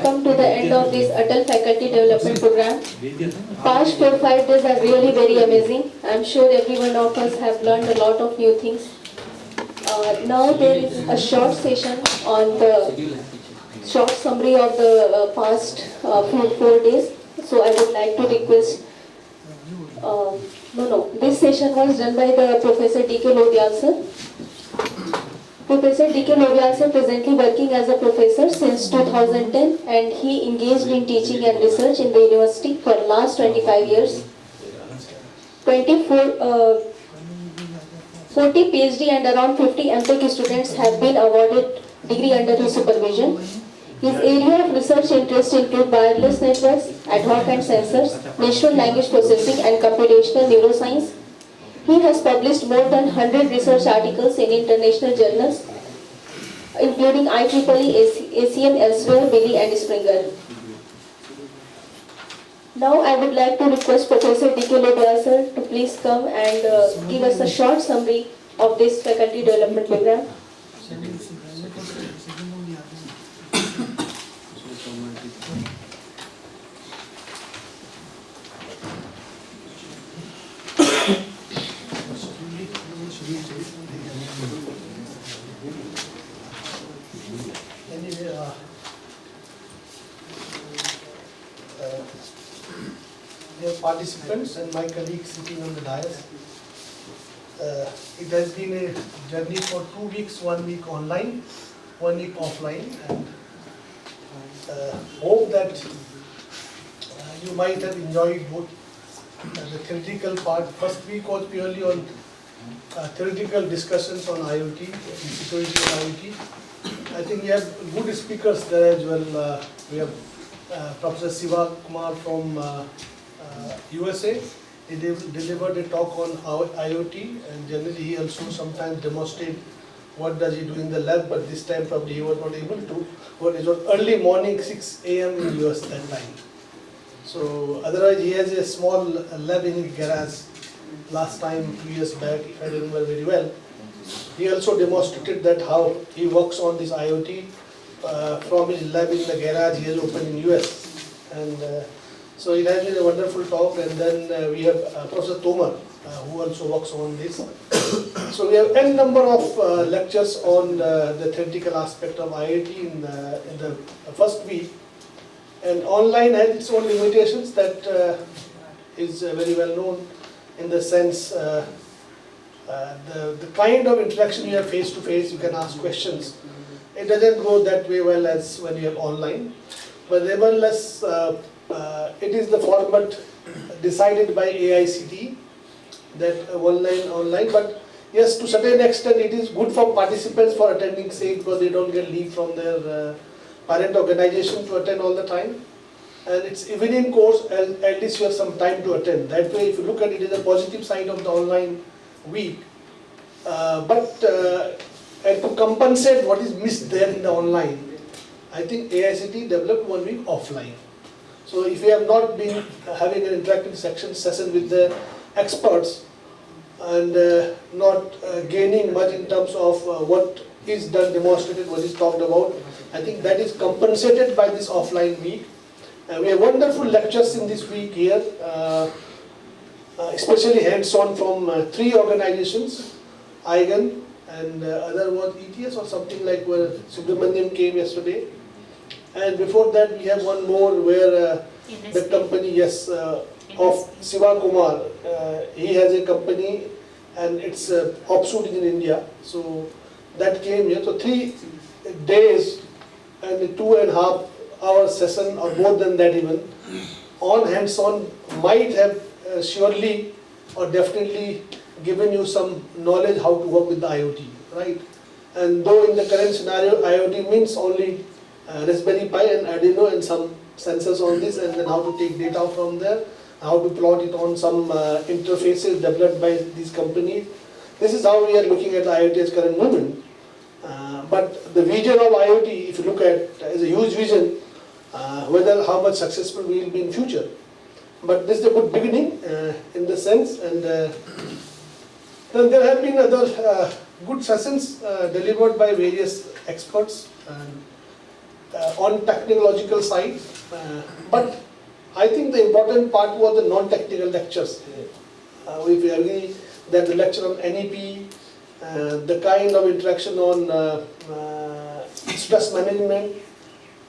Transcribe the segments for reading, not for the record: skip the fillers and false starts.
come to the end of this Atal Faculty Development Program. Past 4-5 days are really very amazing. I'm sure every one of us have learned a lot of new things. Now there is a short session on the short summary of the past 4 days. So I would like to request, this session was done by the Professor D.K. Lovyal sir. Professor D.K. Lovyal sir presently working as a professor since 2010 and he engaged in teaching and research in the university for last 25 years. 40 PhD and around 50 MTech students have been awarded degree under his supervision. His area of research interest include wireless networks, ad hoc and sensors, natural language processing and computational neuroscience. He has published more than 100 research articles in international journals, including IEEE, ACM, Elsewhere, Wiley and Springer. Now I would like to request Professor D.K. Lovyal sir to please come and give us a short summary of this faculty development program. Dear participants and my colleagues sitting on the dais, it has been a journey for 2 weeks, 1 week online, 1 week offline, and hope that you might have enjoyed both the theoretical part. First week was purely on theoretical discussions on IoT, security of IoT. I think we have good speakers there as well. We have Professor Siva Kumar from USA. He delivered a talk on IoT, and generally he also sometimes demonstrates what does he do in the lab, but this time probably he was not able to. But it was early morning, 6 a.m. in US that time. So otherwise he has a small lab in his garage. Last time, 2 years back, if I remember very well. He also demonstrated that how he works on this IoT from his lab in the garage he has opened in US. And so it has been a wonderful talk. And then we have Professor Tomar, who also works on this. So we have n number of lectures on the theoretical aspect of IoT in the first week. And online has its own limitations that is very well known in the sense the kind of interaction you have face to face, you can ask questions. It doesn't go that way well as when you have online. But nevertheless, it is the format decided by AICTE that online. But yes, to a certain extent, it is good for participants for attending sake because they don't get leave from their parent organization to attend all the time. And it's evening course, at least you have some time to attend. That way, if you look at it, it is a positive side of the online week. And to compensate what is missed there in the online, I think AICTE developed 1 week offline. So if you have not been having an interactive session with the experts and not gaining much in terms of what is done, demonstrated, what is talked about, I think that is compensated by this offline week. We have wonderful lectures in this week here, especially hands-on from 3 organizations, IGAN and other was ETS or something like where Subramaniam came yesterday. And before that we have one more where the company, of Siva Kumar, he has a company and it's offshoot in India. So that came here. So 3 days and a 2.5 hour session or more than that even on hands-on might have surely or definitely given you some knowledge how to work with the IoT, right? And though in the current scenario IoT means only Raspberry Pi and Arduino and some sensors on this, and then how to take data from there, how to plot it on some interfaces developed by these companies. This is how we are looking at the IoT's current moment. But the vision of IoT, if you look at, is a huge vision. Whether how much successful we will be in future. But this is a good beginning in the sense, and then there have been other good sessions delivered by various experts. And on technological side, but I think the important part was the non-technical lectures. If we agree that the lecture on NEP, the kind of interaction on stress management,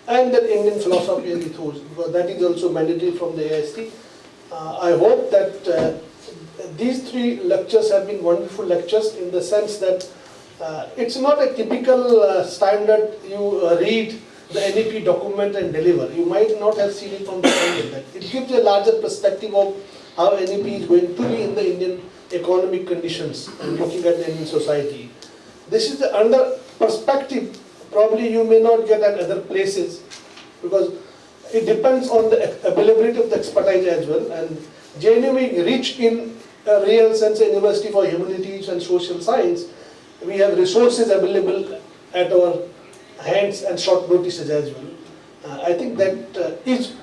and the Indian philosophy and ethos, because that is also mandatory from the AIST. I hope that these three lectures have been wonderful lectures in the sense that it's not a typical standard you read the NEP document and deliver. You might not have seen it from the angle. It gives a larger perspective of how NEP is going to be in the Indian economic conditions and looking at the Indian society. This is another perspective probably you may not get at other places, because it depends on the availability of the expertise as well. And JNU being rich in a real sense a university for humanities and social science, we have resources available at our hands and short notices as well. I think that is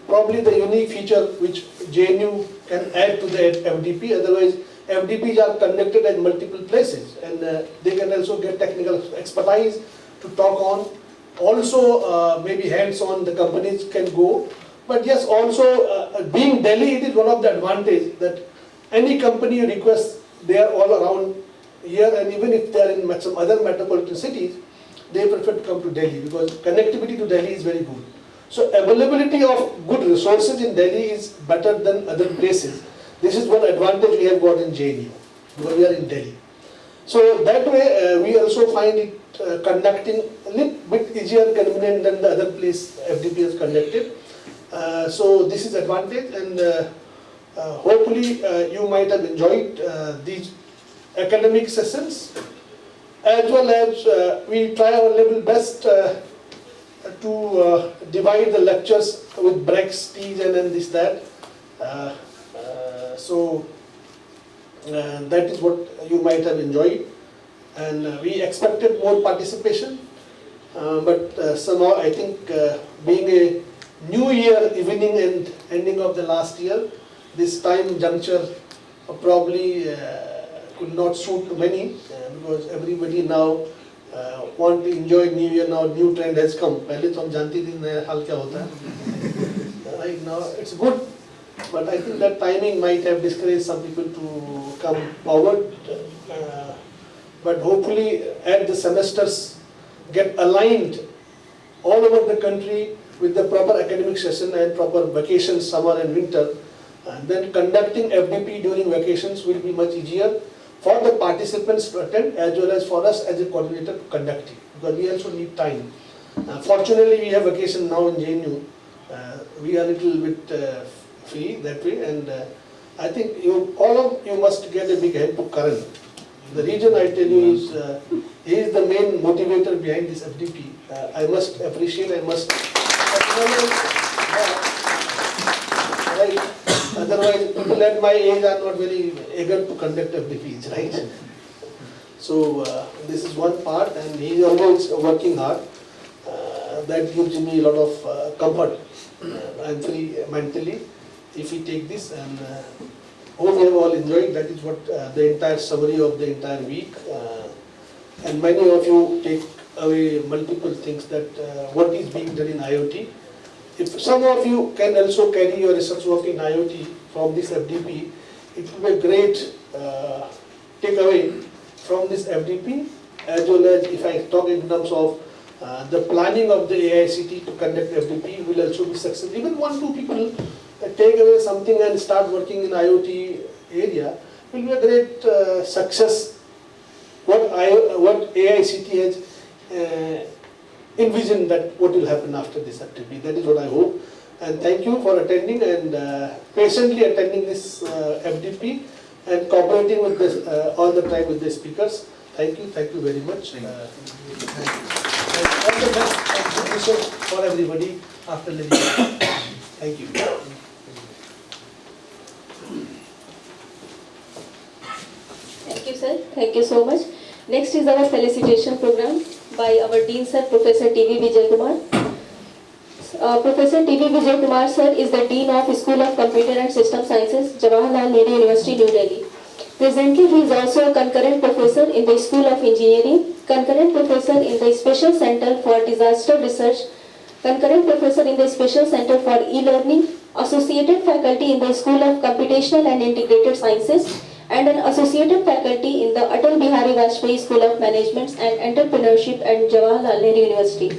probably the unique feature which JNU can add to the FDP. Otherwise, FDPs are conducted at multiple places, and they can also get technical expertise to talk on. Also, maybe hands-on, the companies can go. But yes, also being Delhi, it is one of the advantages that any company you request, they are all around here, and even if they are in some other metropolitan cities, they prefer to come to Delhi because connectivity to Delhi is very good. So availability of good resources in Delhi is better than other places. This is one advantage we have got in JNU because we are in Delhi. So that way we also find it conducting a little bit easier, convenient than the other place FDP has conducted. So this is advantage, and hopefully you might have enjoyed these academic sessions, as well as we try our level best to divide the lectures with breaks, teas, and then this, that. So that is what you might have enjoyed, and we expected more participation, but somehow I think being a new year evening and ending of the last year, this time juncture probably could not suit many because everybody now want to enjoy New Year. Now new trend has come. पहले तो हम जानते थे नया हाल क्या होता है. Right now it's good, but I think that timing might have discouraged some people to come forward. But hopefully, as the semesters get aligned all over the country with the proper academic session and proper vacations, summer and winter, and then conducting FDP during vacations will be much easier for the participants to attend as well as for us as a coordinator to conduct it, because we also need time. Fortunately, we have vacation now in JNU. We are a little bit free that way, and I think all of you must get a big help to Karan. The reason I tell you is he is the main motivator behind this FDP. I must appreciate, I must acknowledge that, right? Otherwise, people at my age are not very eager to conduct FDPs, right? So this is one part, and he is always working hard. That gives me a lot of comfort. I am free mentally if we take this, and hope you have all enjoyed. That is what the entire summary of the entire week. And many of you take away multiple things that what is being done in IoT. If some of you can also carry your research work in IoT from this FDP, it will be a great takeaway from this FDP, as well as if I talk in terms of the planning of the AICT to conduct FDP will also be successful. Even 1-2 people take away something and start working in IoT area will be a great success. What AICT has envisioned that what will happen after this FDP. That is what I hope. And thank you for attending and patiently attending this FDP and cooperating with this all the time with the speakers. Thank you very much. And all the best and good wishes for everybody after leaving. Thank you. Thank you, sir. Thank you so much. Next is our felicitation program by our Dean Sir, Professor T.V. Vijay Kumar. Professor T.V. Vijay Kumar, sir, is the Dean of School of Computer and System Sciences, Jawaharlal Nehru University, New Delhi. Presently, he is also a concurrent professor in the School of Engineering, concurrent professor in the Special Center for Disaster Research, concurrent professor in the Special Center for E-Learning, associated faculty in the School of Computational and Integrated Sciences, and an associated faculty in the Atal Bihari Vajpayee School of Management and Entrepreneurship at Jawaharlal Nehru University.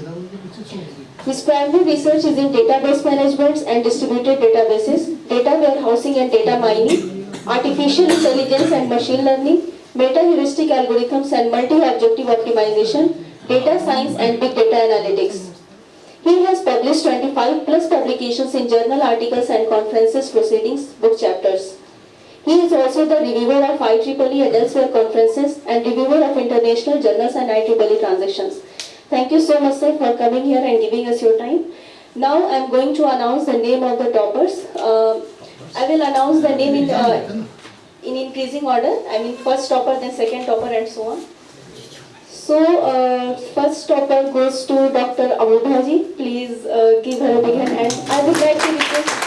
His primary research is in database management and distributed databases, data warehousing and data mining, artificial intelligence and machine learning, meta-heuristic algorithms and multi-objective optimization, data science and big data analytics. He has published 25 plus publications in journal articles and conferences proceedings, book chapters. He is also the reviewer of IEEE and elsewhere conferences and reviewer of international journals and IEEE transactions. Thank you so much, sir, for coming here and giving us your time. Now I am going to announce the name of the toppers. I will announce the name in increasing order. I mean first topper, then second topper and so on. So first topper goes to Dr. Amodhaji. Please give her a big hand, and I would like to request.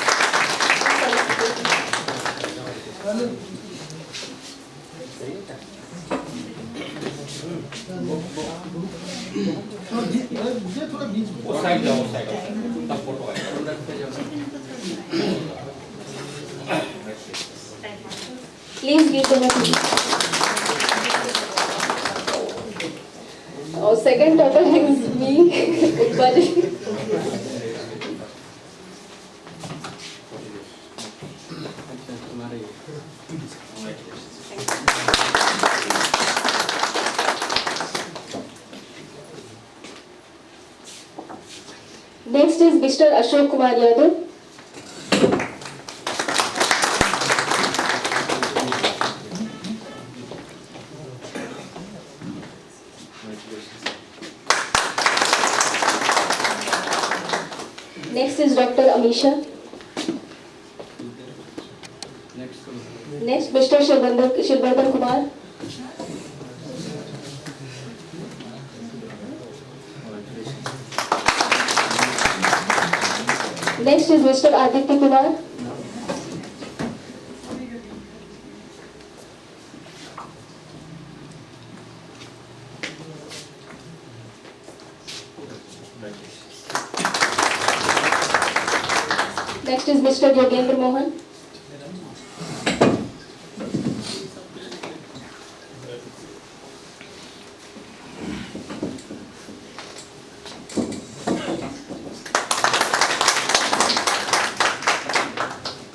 Side जाओ तब photo आएगा Please give them a hand. Second topper is me, Utpal. Next is Mr. Ashok Kumar Yadav. Next is Dr. Amisha. Next, Mr. Shilvardhan Kumar. Next is Mr. Aditya Kumar. Next is Mr. Yogendra Mohan.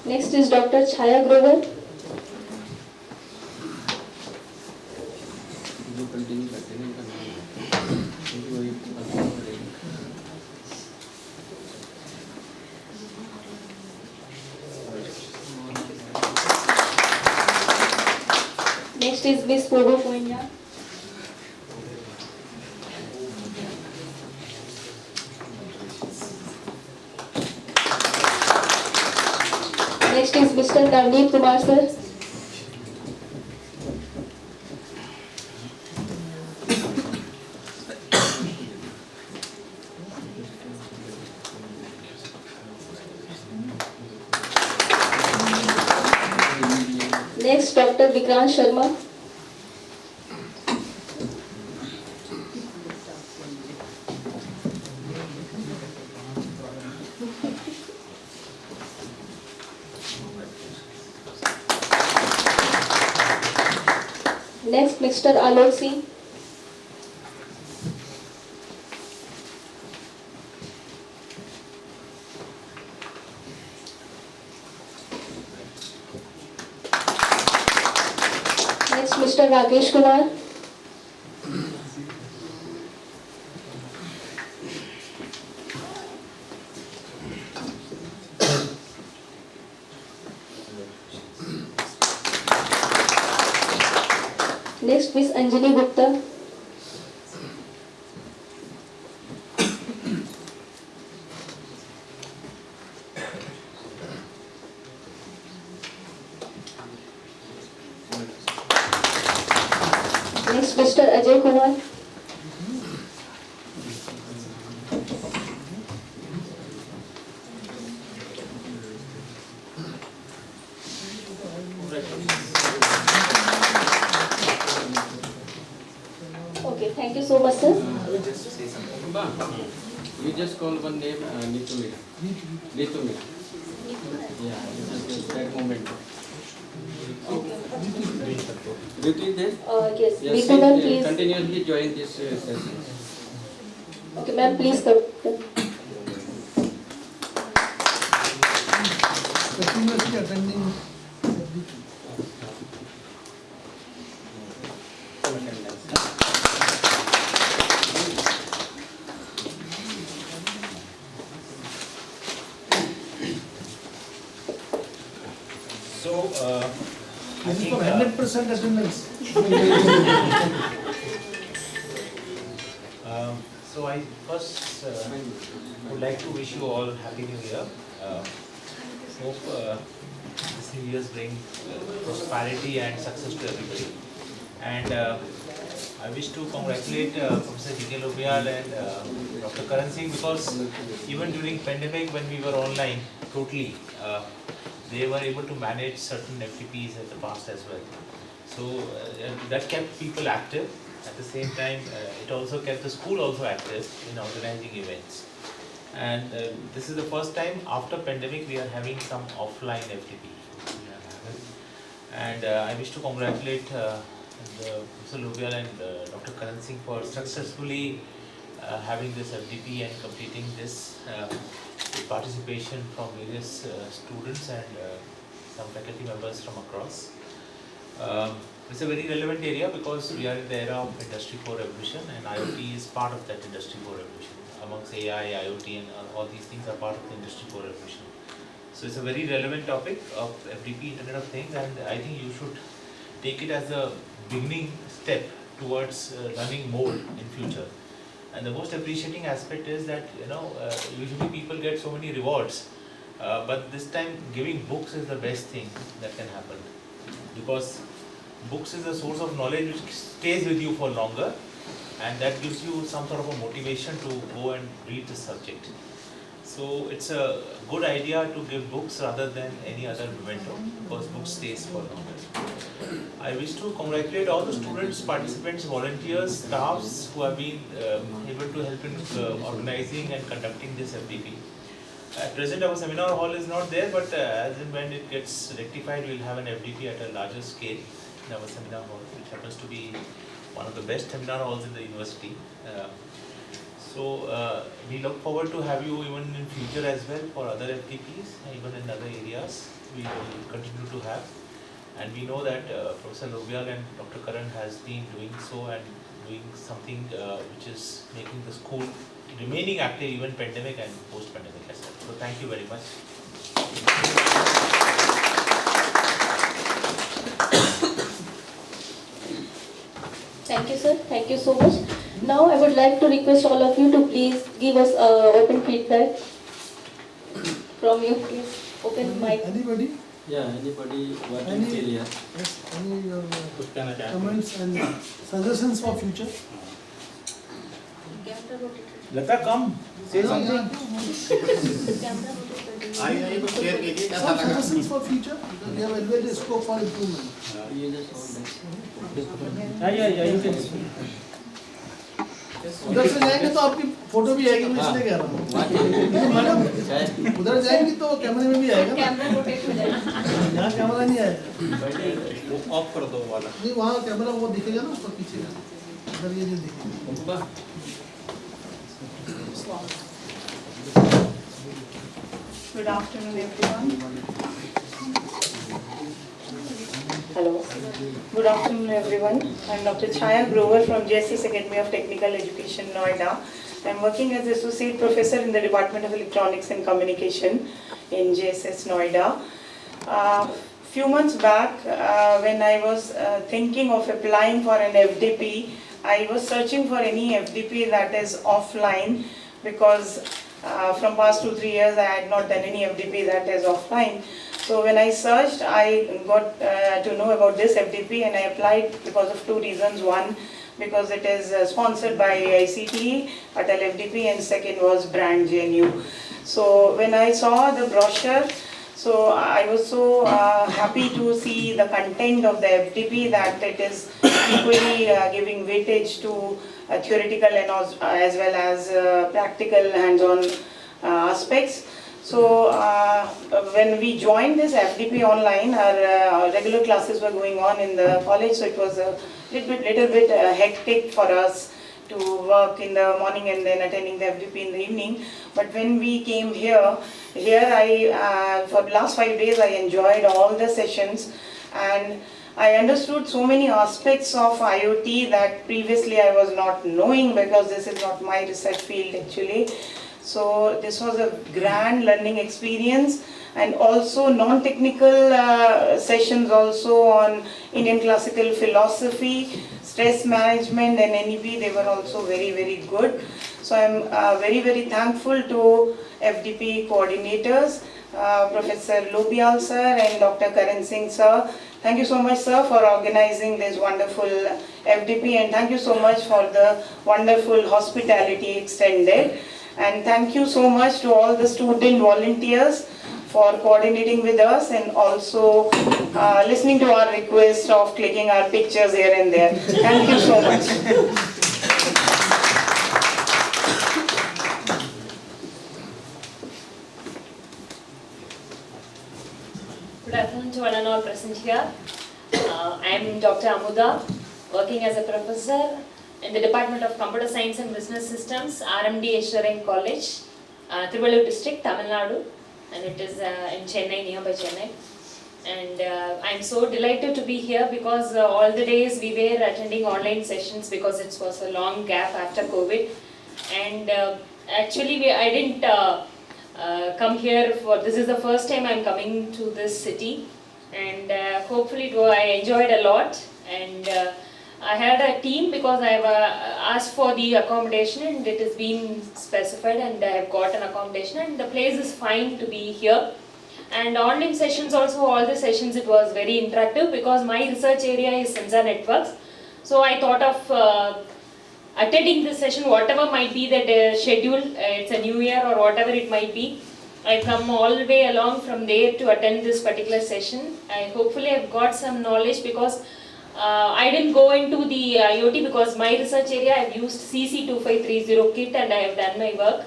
Next is Dr. Chaya Grover. Next is Miss Purva Poinya. Next is Mr. Navneet Kumar sir. Next, Dr. Vikrant Sharma. Next, Mr. Alok Singh. Next, Mr. Rakesh Kumar. Next, Miss Anjali Gupta. Next, Mr. Ajay Kumar. Okay, thank you so much, sir. I will just say something. You just call one name, Neetu Meera. Neetu Meera. Yeah, just that moment. Neetu is there? Yes, Yes, Neetu ma'am, she please. continuously join this session. Okay, ma'am, please come. Continuously attending. So, I This is think, for 100% attendance. so I first would like to wish you all Happy New Year. Hope this New Year's bring prosperity and success to everybody. And I wish to congratulate Professor D.K. Lobial and Dr. Karan Singh, because even during pandemic when we were online totally, they were able to manage certain FTPs at the past as well. So that kept people active. At the same time, it also kept the school also active in organizing events. And this is the first time after pandemic we are having some offline FTP. And I wish to congratulate Professor Lobial and Dr. Karan Singh for successfully having this FTP and completing this with participation from various students and some faculty members from across. It's a very relevant area because we are in the era of Industry 4 revolution, and IoT is part of that Industry 4 revolution. Amongst AI, IoT and all these things are part of the Industry 4 revolution. So it's a very relevant topic of FTP, Internet of Things, and I think you should take it as a beginning step towards learning more in future. And the most appreciating aspect is that, usually people get so many rewards, but this time giving books is the best thing that can happen, because books is a source of knowledge which stays with you for longer, and that gives you some sort of a motivation to go and read the subject. So it's a good idea to give books rather than any other memento, because book stays for longer. I wish to congratulate all the students, participants, volunteers, staffs who have been able to help in organizing and conducting this FTP. At present our seminar hall is not there, but as and when it gets rectified, we will have an FTP at a larger scale in our seminar hall, which happens to be one of the best seminar halls in the university. So we look forward to have you even in future as well for other FTPs, even in other areas we will continue to have. And we know that Professor Lobial and Dr. Karan has been doing so and doing something which is making the school remaining active even pandemic and post-pandemic as well. So thank you very much. Thank you, sir. Thank you so much. Now I would like to request all of you to please give us open feedback from you. Please open mic. Anybody? Yeah, anybody working Any- till here? Yes, any comments and suggestions for future? Lata, come. Say something. Some suggestions for future? Because we have always scope for improvement. You just hold that. Yeah, you can speak. उधर से जाएंगे तो आपकी photo भी आएगी, मैं इसलिए कह रहा हूँ मैडम, उधर जाएंगी तो कैमरे में भी आएगा ना, कैमरा रोटेट हो जाएगा। यहाँ कैमरा नहीं आएगा, वो ऑफ कर दो वाला। नहीं वहाँ कैमरा वो दिखेगा ना ऊपर पीछे, उधर ये नहीं दिखेगा। Good afternoon, everyone. Hello. Good afternoon, everyone. I'm Dr. Chaya Grover from JSS Academy of Technical Education, Noida. I'm working as Associate Professor in the Department of Electronics and Communication in JSS Noida. Few months back, when I was thinking of applying for an FDP, I was searching for any FDP that is offline, because from past 2-3 years I had not done any FDP that is offline. So when I searched, I got to know about this FDP, and I applied because of two reasons. One, because it is sponsored by ICT, Atal FDP, and second was brand JNU. So when I saw the brochure, so I was so happy to see the content of the FDP, that it is equally giving weightage to theoretical and as well as practical hands-on aspects. So when we joined this FDP online, our regular classes were going on in the college, so it was a little bit hectic for us to work in the morning and then attending the FDP in the evening. But when we came here I for the last 5 days I enjoyed all the sessions, and I understood so many aspects of IoT that previously I was not knowing, because this is not my research field actually. So this was a grand learning experience, and also non-technical sessions also on Indian classical philosophy, stress management and NEP, they were also very good. So I'm very thankful to FDP coordinators, Professor Lobial sir and Dr. Karan Singh sir. Thank you so much sir for organizing this wonderful FDP, and thank you so much for the wonderful hospitality extended. And thank you so much to all the student volunteers for coordinating with us and also listening to our request of clicking our pictures here and there. Thank you so much. Good afternoon to one and all present here. I am Dr. Amuda, working as a professor in the Department of Computer Science and Business Systems, RMD Engineering College, Thiruvallur District, Tamil Nadu, and it is in Chennai, nearby Chennai. And I am so delighted to be here because all the days we were attending online sessions because it was a long gap after COVID. And actually I didn't come here for, this is the first time I am coming to this city, and hopefully I enjoyed a lot. And I had a team because I have asked for the accommodation and it has been specified, and I have got an accommodation, and the place is fine to be here. And online sessions also, all the sessions, it was very interactive because my research area is sensor networks. So I thought of attending this session, whatever might be the schedule, it's a new year or whatever it might be. I come all the way along from there to attend this particular session. Hopefully I've got some knowledge because I didn't go into the IoT because my research area I've used CC2530 kit and I have done my work.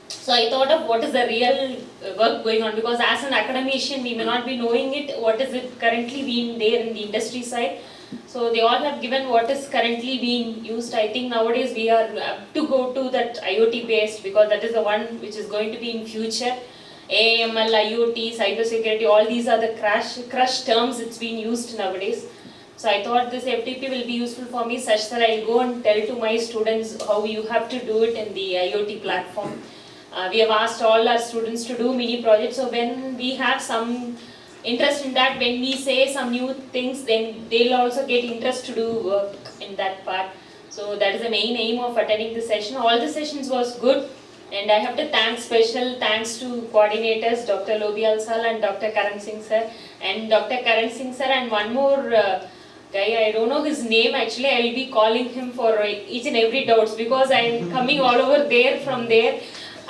So I thought of what is the real work going on, because as an academician we may not be knowing it, what is it currently being there in the industry side. So they all have given what is currently being used. I think nowadays we are to go to that IoT based, because that is the one which is going to be in future. AML, IoT, cybersecurity, all these are the crush terms it's been used nowadays. So I thought this FTP will be useful for me such that I'll go and tell to my students how you have to do it in the IoT platform. We have asked all our students to do mini projects, so when we have some interest in that, when we say some new things, then they'll also get interest to do work in that part. So that is the main aim of attending the session. All the sessions was good, and I have to thank special thanks to coordinators Dr. Lobial sir and Dr. Karan Singh sir, and Dr. Karan Singh sir, and one more guy, I don't know his name actually. I will be calling him for each and every doubts because I am coming all over there from there.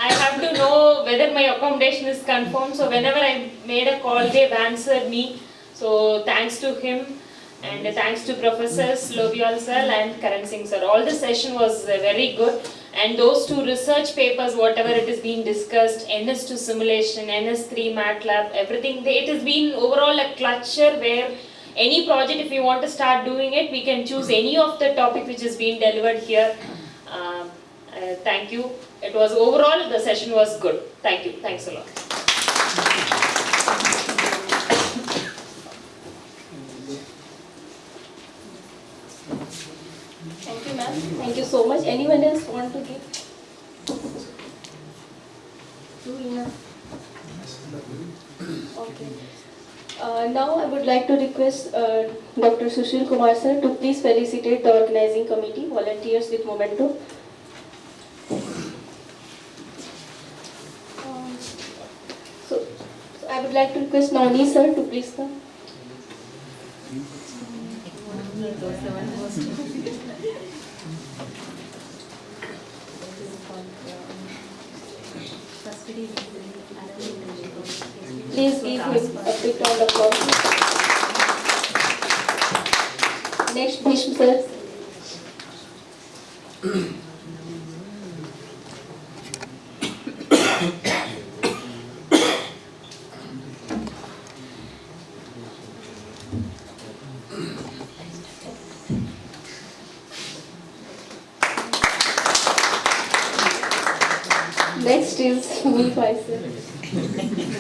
I have to know whether my accommodation is confirmed, so whenever I made a call, they've answered me. So thanks to him, and thanks to Professors Lobial sir and Karan Singh sir. All the session was very good, and those two research papers, whatever it is being discussed, NS2 simulation, NS3 MATLAB, everything, it has been overall a cluster where any project, if you want to start doing it, we can choose any of the topic which is being delivered here. Thank you. It was overall, the session was good. Thank you. Thanks a lot. Thank you, ma'am. Thank you so much. Anyone else want to give? Okay. Now I would like to request Dr. Sushil Kumar sir to please felicitate the organizing committee, volunteers with Momento. So I would like to request Navni sir to please come. Please give him a big round of applause. Next, Bhishma sir. Next is me myself.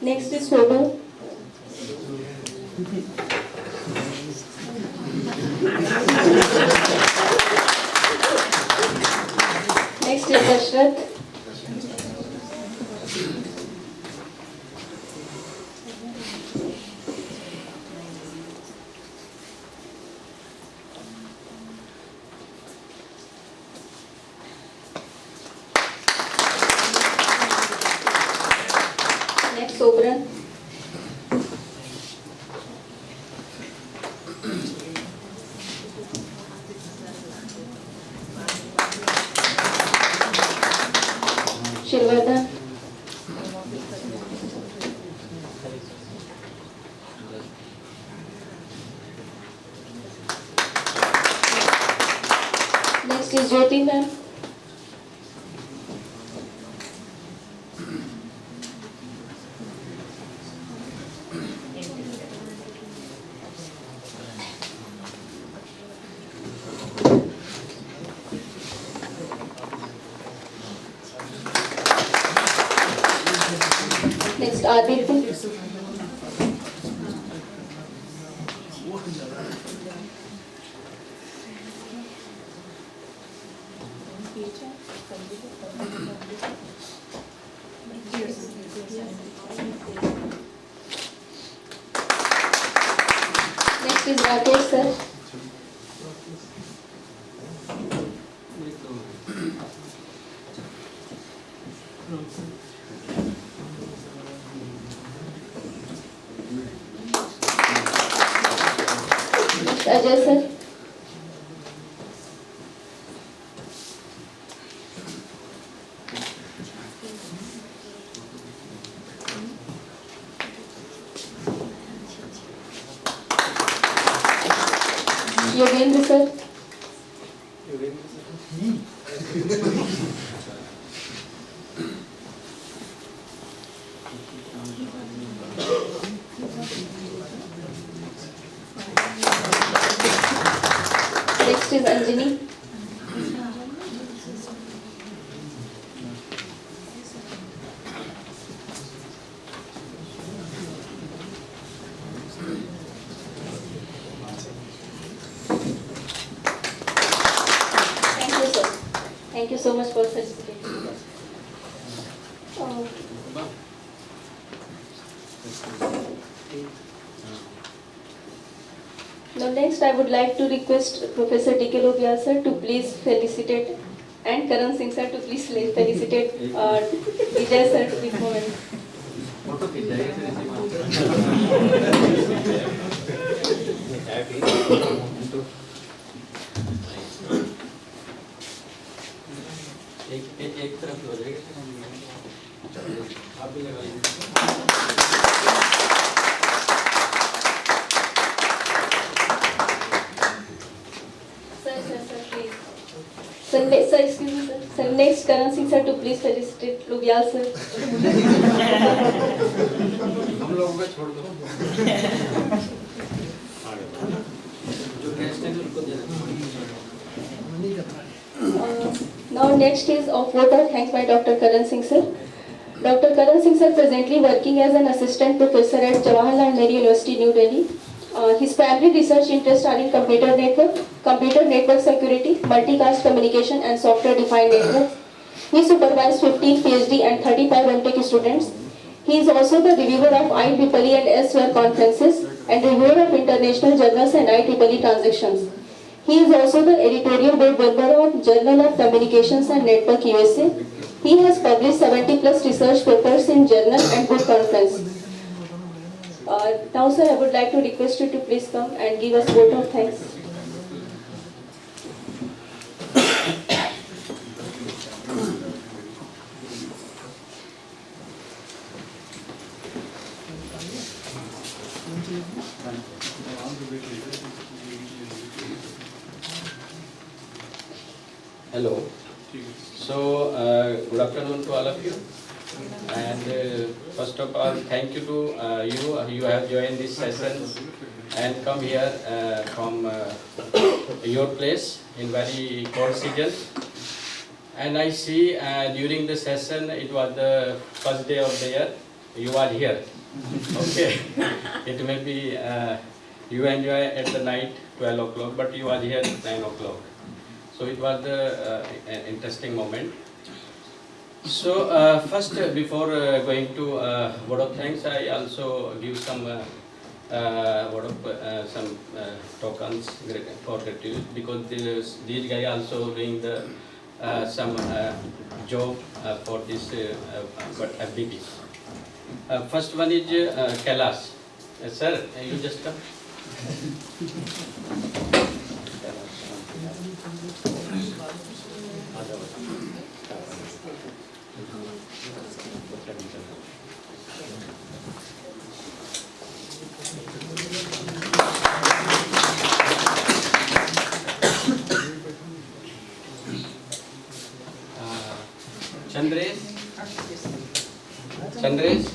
Next is photo. Next is Dashrath. Next Sobran. Shirvardhan. Next is Jyoti ma'am. Next Aditya. Next is Rakesh sir. Next Ajay sir. Yogendra sir. Next is Anjani. Thank you sir. Thank you so much for participating. Now next I would like to request Professor D.K. Lobial sir to please felicitate and Karan Singh sir to please felicitate Vijay sir to this moment. Photo खींच जाएगा एक तरफ हो जाएगा आप भी लगाइए Sir, excuse me, sir. Sir, next Karan Singh sir to please felicitate Lobial sir. हम लोगों का छोड़ दो जो गेस्ट हैं उनको दे Now next is of vote of thanks by Dr. Karan Singh sir. Dr. Karan Singh sir presently working as an assistant professor at Jawaharlal Nehru University, New Delhi. His primary research interests are in computer network security, multicast communication and software-defined networks. He supervised 15 PhD and 35 MTech students. He is also the reviewer of IEEE and SWARE conferences and reviewer of international journals and IEEE transactions. He is also the editorial board member of Journal of Communications and Network USA. He has published 70 plus research papers in journal and book conference. Now sir, I would like to request you to please come and give us vote of thanks. Hello. So, good afternoon to all of you. And first of all, thank you to you. You have joined this session and come here from your place in very cold season. And I see during the session, it was the first day of the year. You are here. Okay. It may be you enjoy at the night 12 o'clock, but you are here at 9 o'clock. So it was the interesting moment. So first, before going to word of thanks, I also give some some tokens for gratitude, because these guys also doing the some job for this FDP. First one is Kailash. Sir, you just come. Chandresh? Chandresh?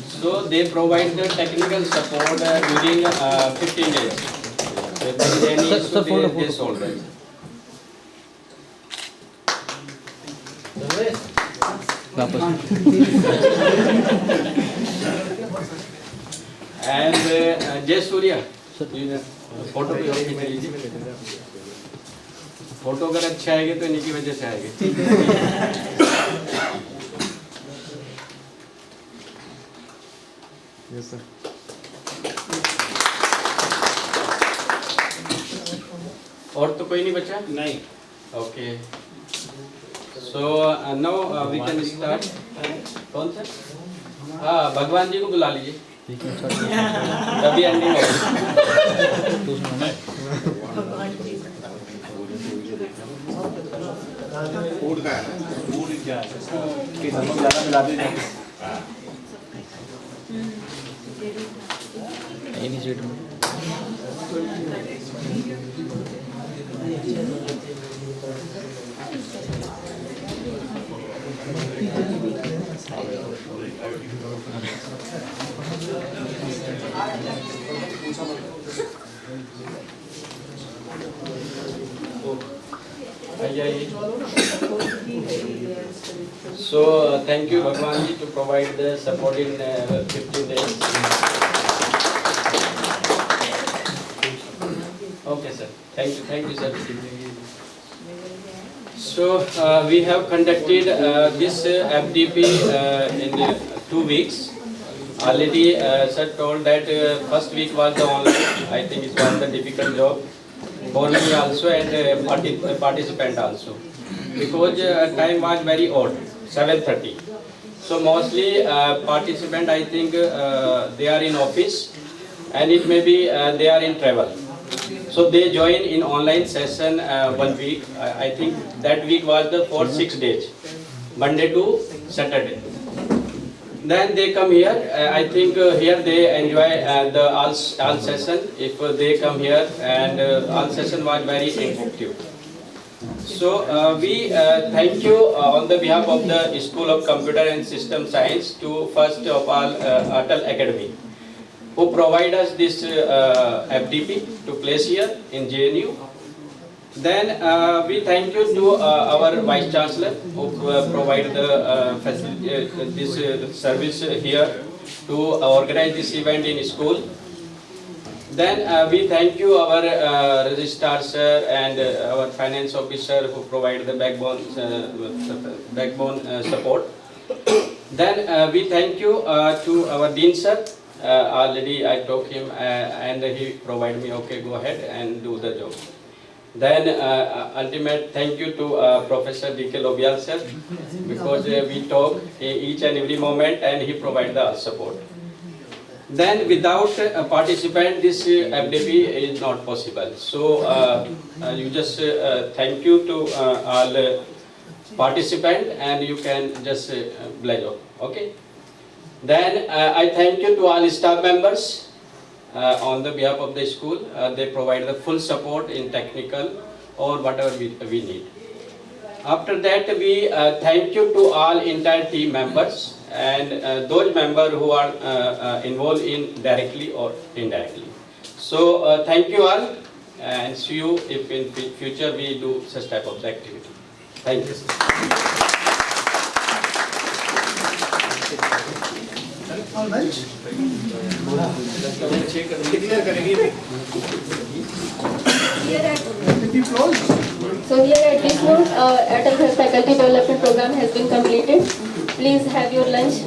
So they provide the technical support during 15 days. If there is any issue, they solve it. And Jay Surya, photo भी और खींच लीजिए. Photo अगर अच्छा आएगा तो इन्हीं की वजह से आएगा. Yes, sir. और तो कोई नहीं बचा? नहीं. Okay. So now we can start. कौन सा? हाँ, भगवान जी को बुला लीजिए. तभी एंडिंग फूड का है, फूड क्या है? कि नमक ज़्यादा मिला देना. नहीं स्वीट में. So thank you Bhagwan ji to provide the support in 15 days. Okay sir, thank you sir. So we have conducted this FDP in 2 weeks. Already sir told that first week was the online. I think it was the difficult job for me also and participant also, because time was very odd, 7:30. So mostly participant, I think they are in office, and it may be they are in travel. So they join in online session 1 week. I think that week was the for 6 days, Monday to Saturday. Then they come here. I think here they enjoy the all session. If they come here, and all session was very effective. So we thank you on the behalf of the School of Computer and System Science to first of all Atal Academy, who provide us this FDP to place here in JNU. Then we thank you to our Vice Chancellor who provide the this service here to organize this event in school. Then we thank you our registrar sir and our finance officer who provide the backbone support. Then we thank you to our dean sir. Already I told him and he provided me, okay, go ahead and do the job. Then ultimate thank you to Professor D.K. Lobial sir, because we talk each and every moment and he provide the support. Then without a participant, this FDP is not possible. So you just thank you to all participant and you can just pledge. Okay. Then I thank you to all staff members on the behalf of the school. They provide the full support in technical or whatever we need. After that, we thank you to all entire team members and those members who are involved in directly or indirectly. So thank you all and see you if in future we do such type of activity. Thank you. All right. So here at this note, Atal Faculty Development Program has been completed. Please have your lunch.